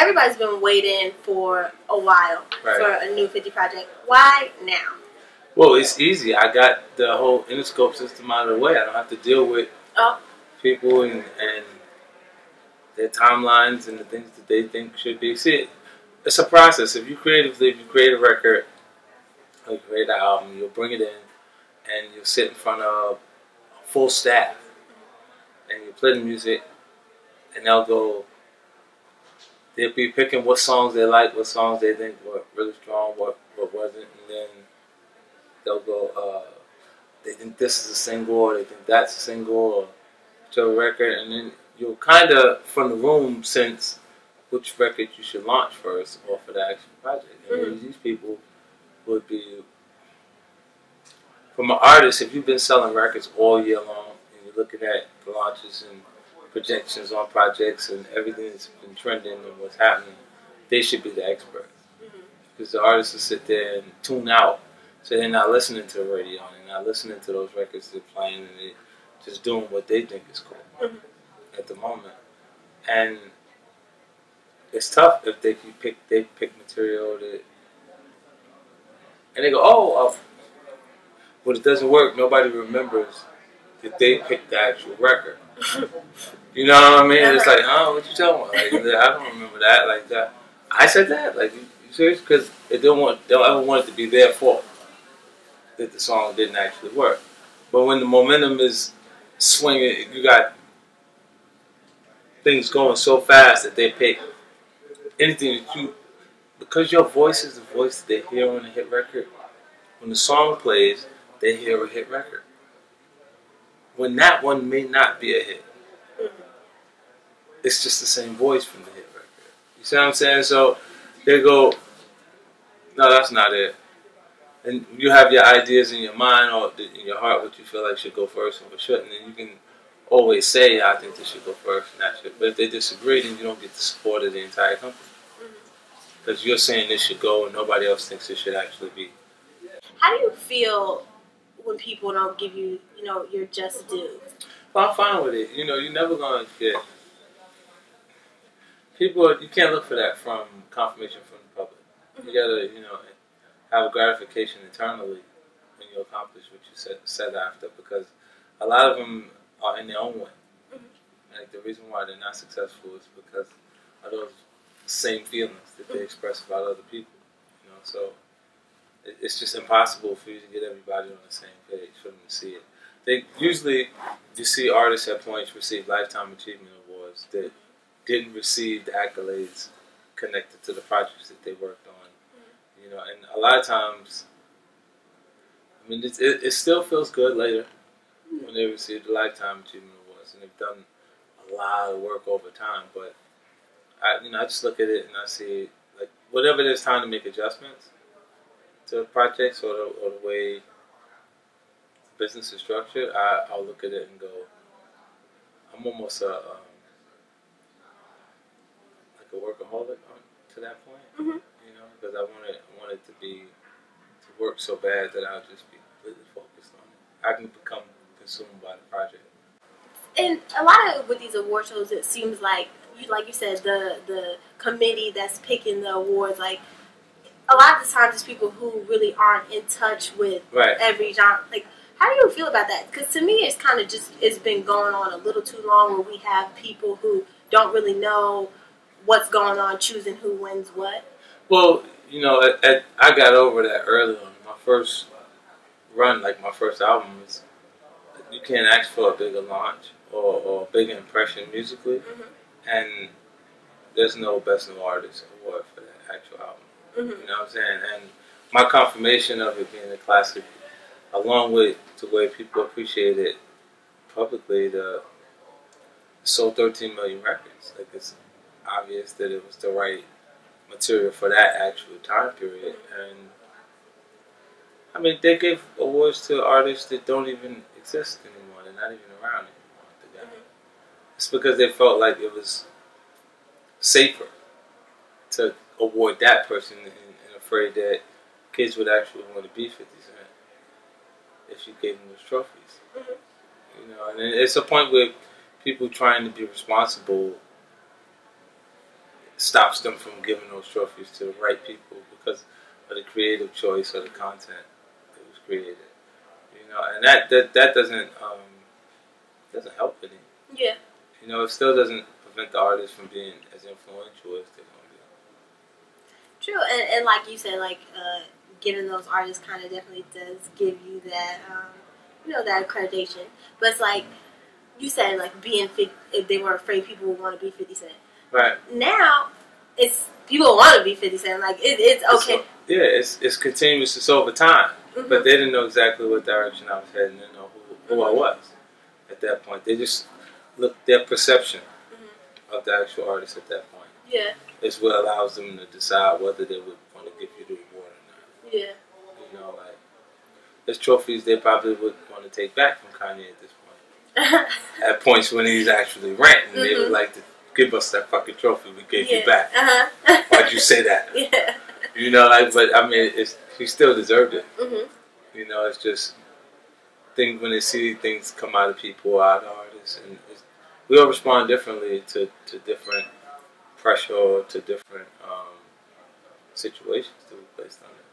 everybody's been waiting for a while for a new 50 project. Why now? Well, it's easy. I got the whole Interscope system out of the way. I don't have to deal with people and their timelines and the things that they think should be. See, it's a process. If you create a record, or you create an album, you'll bring it in and you'll sit in front of a full staff and you play the music and they'll be picking what songs they like, what songs they think were really strong, what wasn't, and then they'll go, they think this is a single, or they think that's a single, or to a record, and then you'll kind of, from the room, sense which record you should launch first, or for the actual project. And these people would be, from an artist, if you've been selling records all year long, and you're looking at the launches and projections on projects and everything that's been trending and what's happening, they should be the experts. Because the artists will sit there and tune out. So they're not listening to the radio, and they're not listening to those records they're playing, and they're just doing what they think is cool at the moment. And it's tough if they pick material that, and they go, but it doesn't work. Nobody remembers that they picked the actual record. You know what I mean? It's like, what you talking about? Like, I don't remember that like that. I said that? Like, you serious? Because they don't ever want it to be their fault that the song didn't actually work. But when the momentum is swinging, you got things going so fast that they pick anything that because your voice is the voice that they hear on a hit record. When the song plays, they hear a hit record. When that one may not be a hit, it's just the same voice from the hit record. You see what I'm saying? So they go, no, that's not it. And you have your ideas in your mind or in your heart what you feel like should go first and what shouldn't. And you can always say, I think this should go first and that should. But if they disagree, then you don't get the support of the entire company. Because you're saying this should go and nobody else thinks it should actually be. How do you feel when people don't give you, your just due? Well, I'm fine with it. You're never going to get people. You can't look for that from confirmation from the public. You gotta, have a gratification internally when you accomplish what you set after, because a lot of them are in their own way. Like, the reason why they're not successful is because of those same feelings that they express about other people. So it's just impossible for you to get everybody on the same page for them to see it. They usually, you see artists at points receive Lifetime Achievement Awards that didn't receive the accolades connected to the projects that they worked on. And a lot of times, it still feels good later when they receive the Lifetime Achievement Awards, and they've done a lot of work over time. But I just look at it and I see, like, whatever there's time to make adjustments to projects or the way business is structured, I'll look at it and go, I'm almost like a workaholic to that point. Because I want it to work so bad that I'll just be completely focused on it. I can become consumed by the project. And a lot of with these award shows, it seems like you said, the committee that's picking the awards, like, a lot of the times it's people who really aren't in touch with every genre. Like, how do you feel about that? Because to me, it's kind of it's been going on a little too long, where we have people who don't really know what's going on, choosing who wins what. Well, I got over that early on. My first run, like my first album, is you can't ask for a bigger launch or a bigger impression musically, and there's no Best New Artist award for that actual album. You know what I'm saying? And my confirmation of it being a classic, along with the way people appreciate it publicly, it sold 13 million records. Like, it's obvious that it was the right material for that actual time period. And they give awards to artists that don't even exist anymore. They're not even around anymore. It's because they felt like it was safer to award that person, and afraid that kids would actually want to be 50 Cent if you gave them those trophies. And it's a point where people trying to be responsible stops them from giving those trophies to the right people because of the creative choice or the content that was created. You know, and that doesn't help any. Yeah. You know, it still doesn't prevent the artist from being as influential as they're going to be. True, and like you said, like getting those artists kind of definitely does give you that, that accreditation. But it's like you said, like if they were afraid people would want to be 50 Cent. Right. Now, it's people want to be 50 Cent. Like it's okay. It's continuous. It's over time. Mm-hmm. But they didn't know exactly what direction I was heading. They didn't know who I was at that point. They just looked their perception of the actual artist at that point. Yeah. It's what allows them to decide whether they would want to give you the award or not. Yeah. You know, like there's trophies they probably would want to take back from Kanye at this point. At points when he's actually ranting, they would like to give us that fucking trophy we gave you back. Why'd you say that? Yeah. You know, like, but I mean, he still deserved it. Mm-hmm. You know, it's just things when they see things come out of people, out of artists, and we all respond differently to different pressure or to different situations that we placed on it.